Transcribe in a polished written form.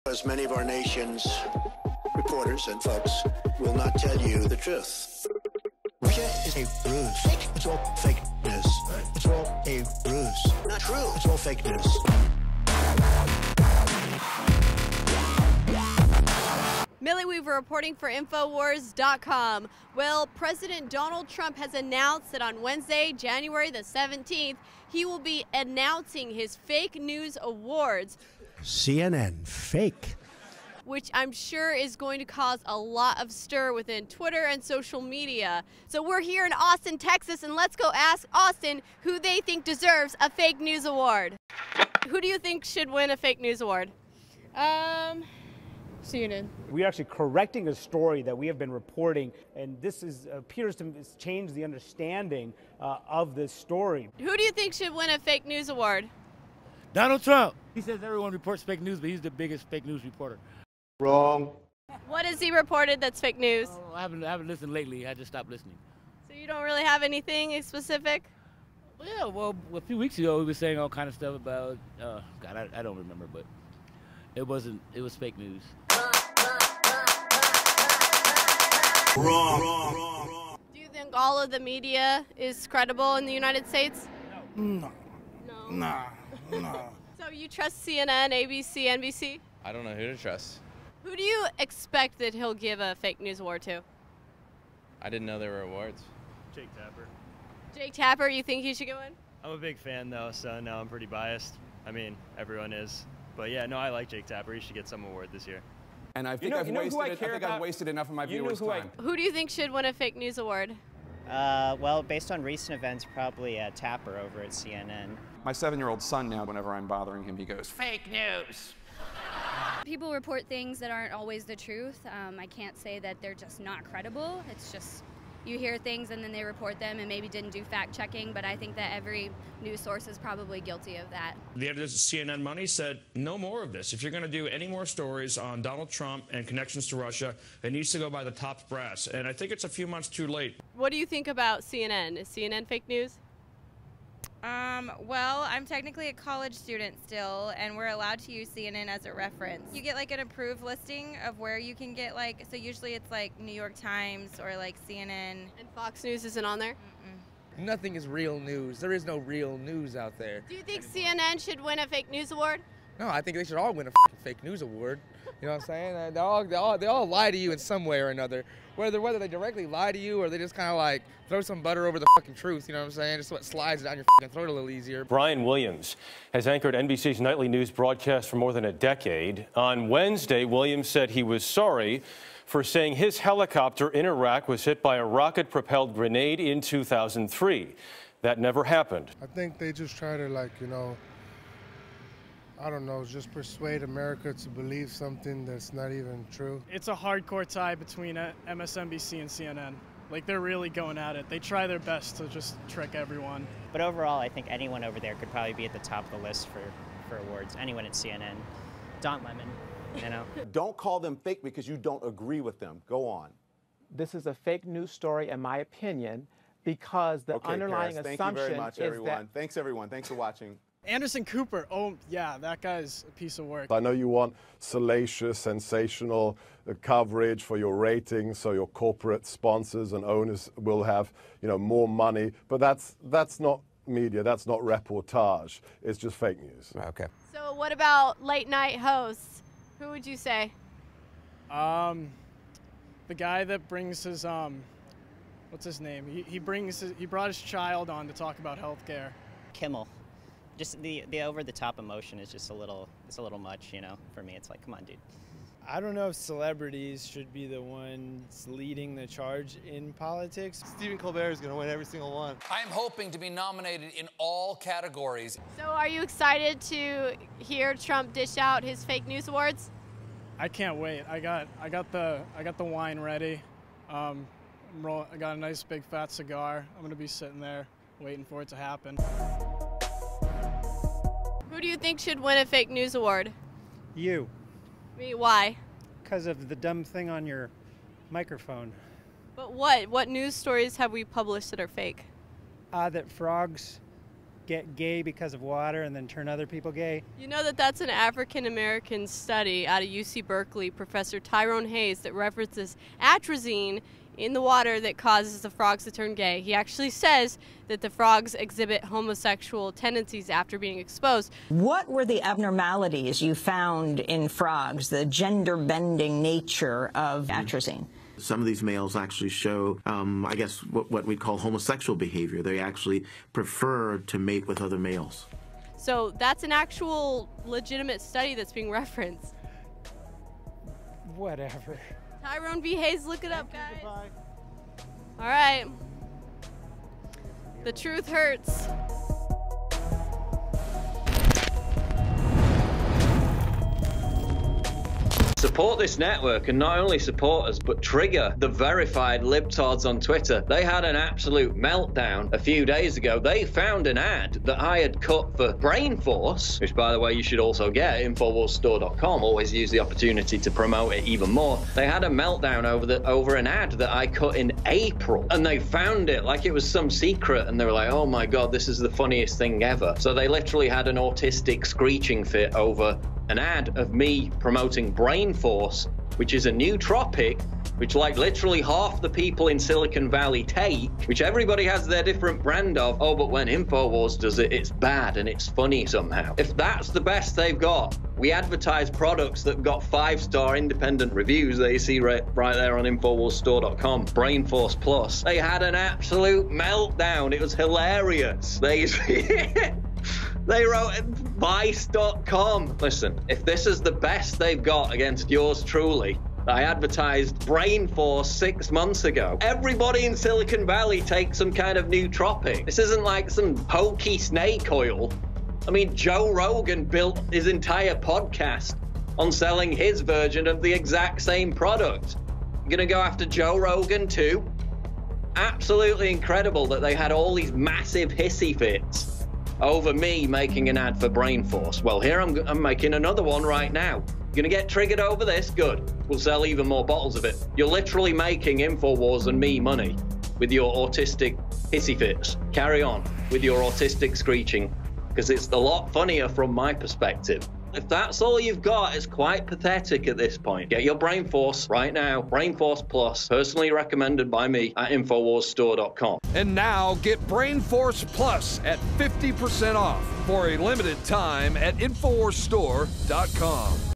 As many of our nation's reporters and folks will not tell you the truth. Russia is a ruse. It's all fake news. It's all a ruse. Not true. It's all fake news. Millie Weaver reporting for Infowars.com. Well, President Donald Trump has announced that on Wednesday, January the 17th, he will be announcing his fake news awards. CNN fake. Which I'm sure is going to cause a lot of stir within Twitter and social media. So we're here in Austin, Texas, and let's go ask Austin who they think deserves a fake news award. Who do you think should win a fake news award? CNN. We're actually correcting a story that we have been reporting, and this appears to change the understanding of this story. Who do you think should win a fake news award? Donald Trump. He says everyone reports fake news, but he's the biggest fake news reporter. Wrong. What has he reported that's fake news? Oh, I haven't listened lately. I just stopped listening. So you don't really have anything specific? Well, yeah, well, a few weeks ago, he was saying all kind of stuff about, God, I don't remember, but it was fake news. Wrong. Do you think all of the media is credible in the United States? No. No. Nah. So you trust CNN, ABC, NBC? I don't know who to trust. Who do you expect that he'll give a fake news award to? I didn't know there were awards. Jake Tapper. Jake Tapper, you think he should go in? I'm a big fan though, so no, I'm pretty biased. I mean, everyone is. But yeah, no, I like Jake Tapper. He should get some award this year. And I think I've wasted enough of my viewers' time. Who do you think should win a fake news award? Well, based on recent events, probably Tapper over at CNN. My 7-year-old son now, whenever I'm bothering him, he goes, "Fake news." People report things that aren't always the truth. I can't say that they're just not credible. It's just you hear things and then they report them and maybe didn't do fact checking, but I think that every news source is probably guilty of that. The editors of CNN Money said no more of this. If you're going to do any more stories on Donald Trump and connections to Russia, it needs to go by the top brass. And I think it's a few months too late. What do you think about CNN? Is CNN fake news? Well, I'm technically a college student still, and we're allowed to use CNN as a reference. You get like an approved listing of where you can get so usually it's like New York Times or like CNN. And Fox News isn't on there? Mm-mm. Nothing is real news. There is no real news out there. Do you think CNN should win a fake news award? No, I think they should all win a fake news award. You know what I'm saying? They all lie to you in some way or another. Whether they directly lie to you or they just kind of like throw some butter over the fucking truth, you know what I'm saying? Just so it slides down your fucking throat a little easier. Brian Williams has anchored NBC's nightly news broadcast for more than a decade. On Wednesday, Williams said he was sorry for saying his helicopter in Iraq was hit by a rocket-propelled grenade in 2003. That never happened. I think they just try to, I don't know, just persuade America to believe something that's not even true. It's a hardcore tie between MSNBC and CNN. Like, they're really going at it. They try their best to just trick everyone. But overall, I think anyone over there could probably be at the top of the list for awards. Anyone at CNN. Don Lemon, you know. Don't call them fake because you don't agree with them. Go on. This is a fake news story, in my opinion, because the underlying Paris, assumption thank you very much, is everyone. that... Thanks, everyone. Thanks for watching. Anderson Cooper, oh yeah, that guy's a piece of work. I know you want salacious, sensational coverage for your ratings, so your corporate sponsors and owners will have, more money. But that's not media. That's not reportage. It's just fake news. Okay. So what about late night hosts? Who would you say? The guy that brings his what's his name? He brought his child on to talk about healthcare. Kimmel. Just the over-the-top emotion is just a little much, for me. It's like, come on, dude. I don't know if celebrities should be the ones leading the charge in politics. Stephen Colbert is going to win every single one. I'm hoping to be nominated in all categories. So are you excited to hear Trump dish out his fake news awards? I can't wait. I got the wine ready. I got a nice big fat cigar. I'm going to be sitting there waiting for it to happen. Who do you think should win a fake news award? You. Me, why? Because of the dumb thing on your microphone. But what? What news stories have we published that are fake? That frogs get gay because of water and then turn other people gay. You know that that's an African-American study out of UC Berkeley, Professor Tyrone Hayes, that references atrazine in the water that causes the frogs to turn gay. He actually says that the frogs exhibit homosexual tendencies after being exposed. What were the abnormalities you found in frogs, the gender-bending nature of atrazine? Some of these males actually show, I guess, what we call homosexual behavior. They actually prefer to mate with other males. So that's an actual legitimate study that's being referenced. Whatever. Tyrone V. Hayes, look it up, guys. All right. The truth hurts. Support this network, and not only support us, but trigger the verified libtards on Twitter. They had an absolute meltdown a few days ago. They found an ad that I had cut for Brain Force, which, by the way, you should also get at InfowarsStore.com. Always use the opportunity to promote it even more. They had a meltdown over an ad that I cut in April, and they found it like it was some secret, and they were like, oh my God, this is the funniest thing ever. So they literally had an autistic screeching fit over an ad of me promoting Brain Force, which is a nootropic, which like literally half the people in Silicon Valley take, which everybody has their different brand of. Oh, but when Infowars does it, it's bad and it's funny somehow. If that's the best they've got, we advertise products that got 5-star independent reviews that you see right there on InfowarsStore.com. Brain Force Plus. They had an absolute meltdown. It was hilarious. They wrote Vice.com. Listen, if this is the best they've got against yours truly, I advertised Brain Force 6 months ago. Everybody in Silicon Valley takes some kind of nootropic. This isn't like some hokey snake oil. I mean, Joe Rogan built his entire podcast on selling his version of the exact same product. You're gonna go after Joe Rogan too? Absolutely incredible that they had all these massive hissy fits over me making an ad for Brain Force. Well, here I'm making another one right now. You're gonna get triggered over this? Good. We'll sell even more bottles of it. You're literally making Infowars and me money with your autistic hissy fits. Carry on with your autistic screeching, because it's a lot funnier from my perspective. If that's all you've got, it's quite pathetic at this point. Get your Brain Force right now. Brain Force Plus, personally recommended by me at InfowarsStore.com. And now get Brain Force Plus at 50% off for a limited time at InfowarsStore.com.